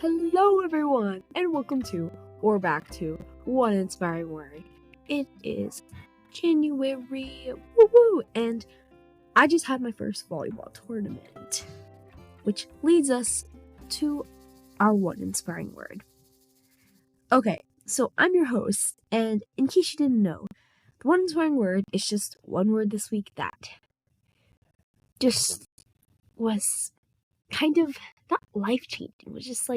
Hello everyone, and welcome to, or back to, One Inspiring Word. It is January, woo-woo, and I just had my first volleyball tournament, which leads us to our One Inspiring Word. Okay, so I'm your host, and in case you didn't know, the One Inspiring Word is just one word this week that just was kind of not life-changing, was just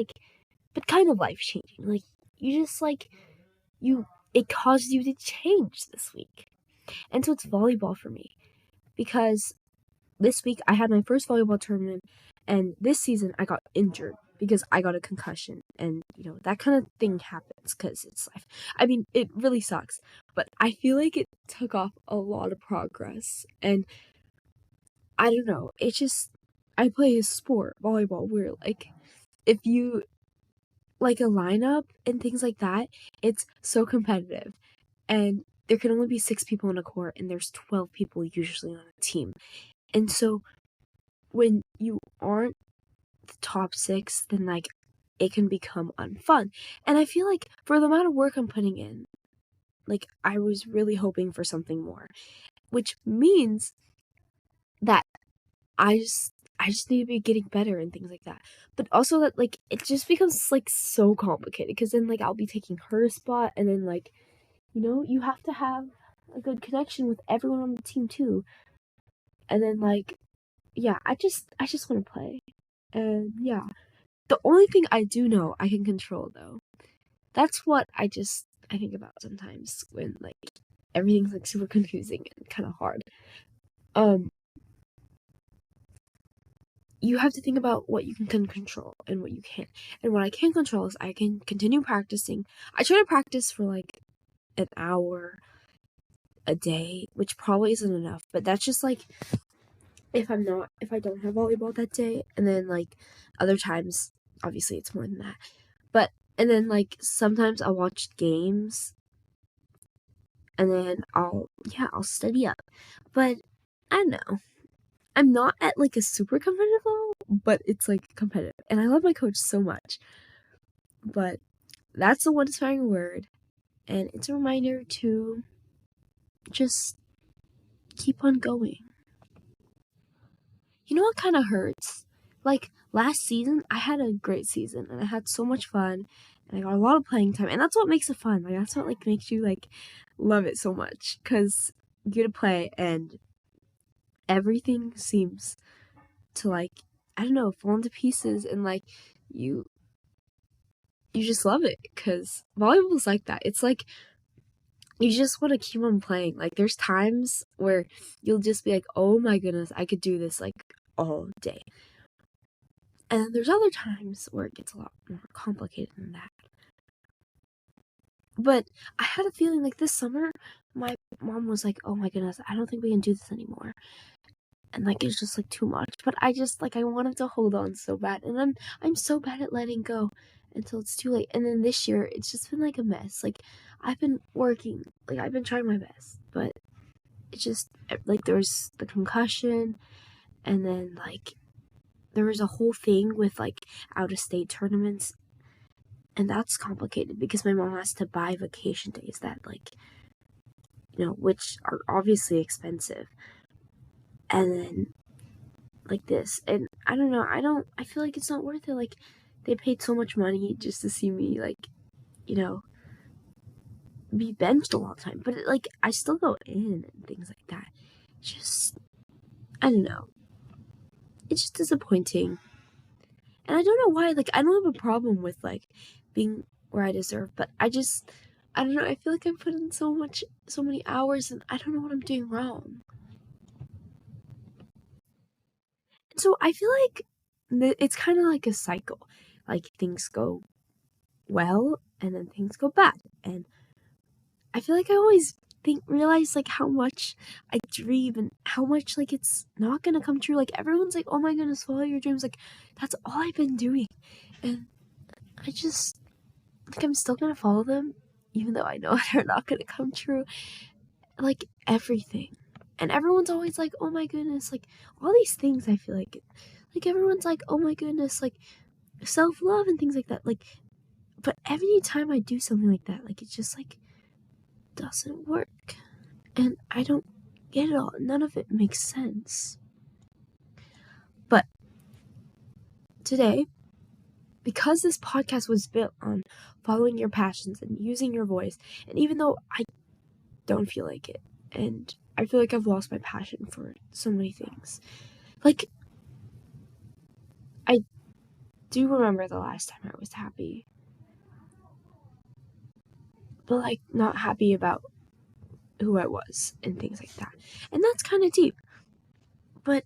but kind of life-changing. It caused you to change this week. And so it's volleyball for me. Because this week I had my first volleyball tournament, and this season I got injured because I got a concussion. And, that kind of thing happens because it's life. I mean, it really sucks. But I feel like it took off a lot of progress. And I don't know. It's just, I play a sport, volleyball, where, if you like a lineup and things like that, it's so competitive. And there can only be 6 people on a court, and there's 12 people usually on a team. And so when you aren't the top 6, then it can become unfun. And I feel like for the amount of work I'm putting in, I was really hoping for something more, which means that I just need to be getting better and things like that. But also that it just becomes so complicated because then I'll be taking her spot, and then you have to have a good connection with everyone on the team too. And then yeah, I just want to play. And yeah, the only thing I do know I can control though, that's what I think about sometimes when everything's super confusing and kind of hard. You have to think about what you can control and what you can't. And what I can control is I can continue practicing. I try to practice for an hour a day, which probably isn't enough, but that's just if I don't have volleyball that day. And then other times obviously it's more than that. And then sometimes I'll watch games, and then I'll study up. But I don't know. I'm not at a super competitive level, but it's competitive. And I love my coach so much. But that's the one inspiring word, and it's a reminder to just keep on going. You know what kind of hurts? Last season, I had a great season, and I had so much fun, and I got a lot of playing time, and that's what makes it fun. That's what makes you love it so much, because you get to play, and everything seems to I don't know, fall into pieces, and you just love it, because volleyball's like that. It's you just want to keep on playing. There's times where you'll just be oh my goodness, I could do this all day. And then there's other times where it gets a lot more complicated than that. But I had a feeling this summer, my mom was oh my goodness, I don't think we can do this anymore. And it's just too much. But I just I wanted to hold on so bad. And I'm so bad at letting go until it's too late. And then this year, it's just been a mess. I've been working, I've been trying my best, but it's just there was the concussion, and then there was a whole thing with out of state tournaments, and that's complicated because my mom has to buy vacation days that which are obviously expensive, and then this, and I don't know, I feel it's not worth it. They paid so much money just to see me be benched a long time, but I still go in and things like that. Just, I don't know, it's just disappointing. And I don't know why, I don't have a problem with being where I deserve, but I don't know, I feel I put in so many hours, and I don't know what I'm doing wrong. And so I feel it's kind of a cycle. Things go well, and then things go bad. And I feel I always realize how much I dream, and how much it's not gonna come true. Everyone's oh my goodness, follow your dreams. That's all I've been doing. And I just I'm still gonna follow them, even though I know they're not gonna come true. Everything. And everyone's always oh my goodness, all these things. I feel everyone's oh my goodness, self-love and things like that. Like, but every time I do something like that, like, it just, like, doesn't work. And I don't get it all. None of it makes sense. But today, because this podcast was built on following your passions and using your voice, and even though I don't feel like it, and I feel like I've lost my passion for so many things, like, I do remember the last time I was happy, but, like, not happy about who I was and things like that. And that's kind of deep, but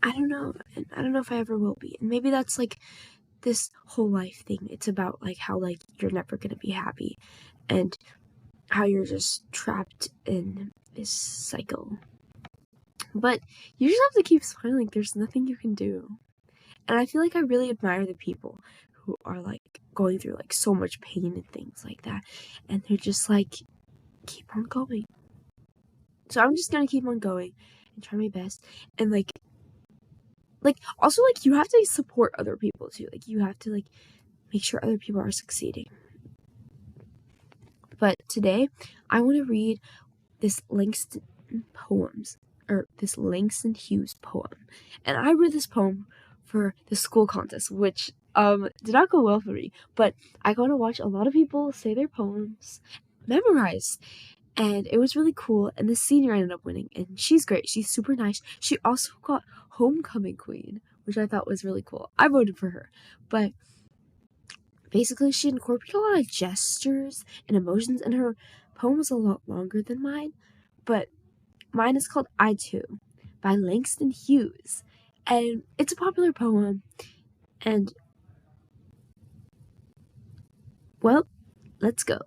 I don't know, and I don't know if I ever will be. And maybe that's, like, this whole life thing. It's about, like, how, like, you're never gonna be happy, and how you're just trapped in this cycle. But you just have to keep smiling. There's nothing you can do. And I feel like I really admire the people who are, like, going through, like, so much pain and things like that, and they're just, like, keep on going. So I'm just gonna keep on going and try my best. And, like, also, like, you have to support other people too. Like, you have to, like, make sure other people are succeeding. But today, I want to read this Langston Hues poem. And I read this poem for the school contest, which did not go well for me. But I got to watch a lot of people say their poems memorized. And it was really cool. And the senior ended up winning. And she's great. She's super nice. She also got Homecoming Queen, which I thought was really cool. I voted for her. But basically, she incorporated a lot of gestures and emotions. And her poem was a lot longer than mine. But mine is called I Too by Langston Hues. And it's a popular poem. And, well, let's go.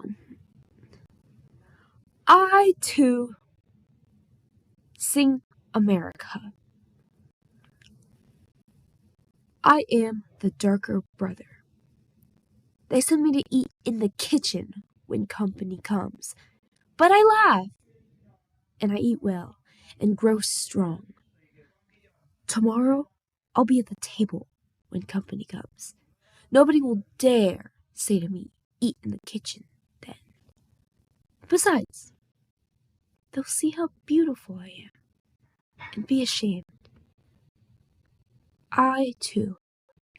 I too sing America. I am the darker brother. They send me to eat in the kitchen when company comes. But I laugh, and I eat well, and grow strong. Tomorrow, I'll be at the table when company comes. Nobody will dare say to me, eat in the kitchen then. Besides, they'll see how beautiful I am and be ashamed. I, too,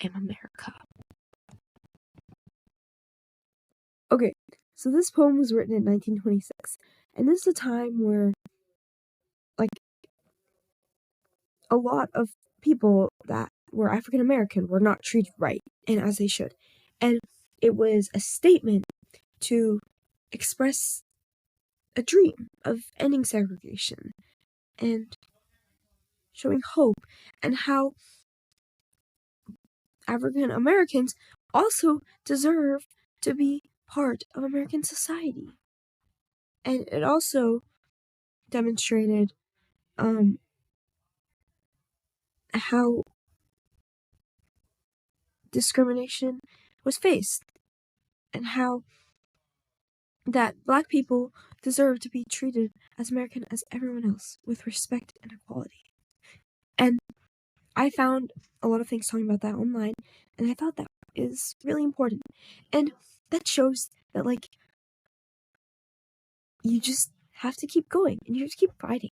am America. Okay, so this poem was written in 1926, and this is a time where, like, a lot of people that were African American were not treated right, and as they should. And it was a statement to express a dream of ending segregation and showing hope, and how African Americans also deserve to be part of American society. And it also demonstrated how discrimination was faced, and how that Black people deserve to be treated as American as everyone else, with respect and equality. And I found a lot of things talking about that online, and I thought that is really important. And that shows that, like, you just have to keep going, and you have to keep fighting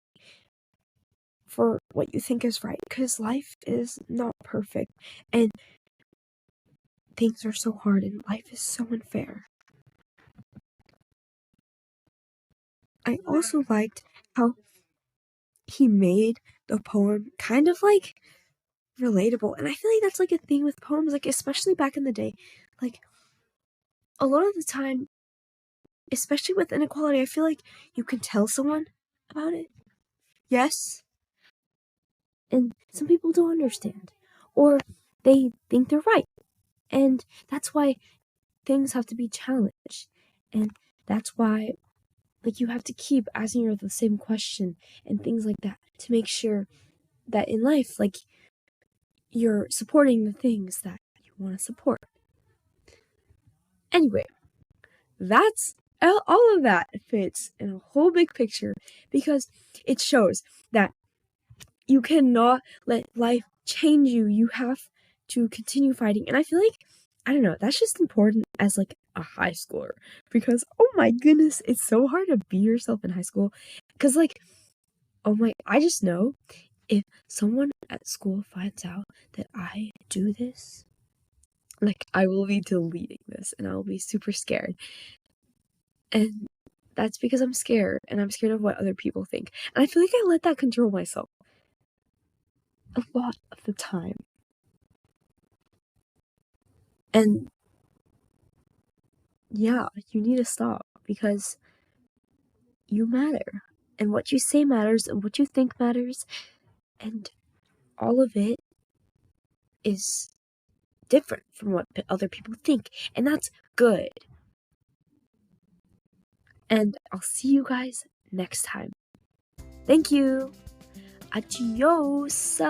for what you think is right, because life is not perfect, and things are so hard, and life is so unfair. I also liked how he made the poem kind of, like, relatable, and I feel like that's, like, a thing with poems, like, especially back in the day. Like, a lot of the time, especially with inequality, I feel like you can tell someone about it, yes, and some people don't understand, or they think they're right, and that's why things have to be challenged, and that's why, like, you have to keep asking yourself the same question and things like that to make sure that in life, like, you're supporting the things that you want to support. Anyway, that's all of that fits in a whole big picture, because it shows that you cannot let life change you. You have to continue fighting. And I feel like, I don't know, that's just important as like a high schooler, because oh my goodness, it's so hard to be yourself in high school. Because like, I just know if someone at school finds out that I do this, like, I will be deleting this and I'll be super scared. And that's because I'm scared, and I'm scared of what other people think. And I feel like I let that control myself a lot of the time. And yeah, you need to stop, because you matter. And what you say matters, and what you think matters. And all of it is different from what other people think. And that's good. And I'll see you guys next time. Thank you. Adios.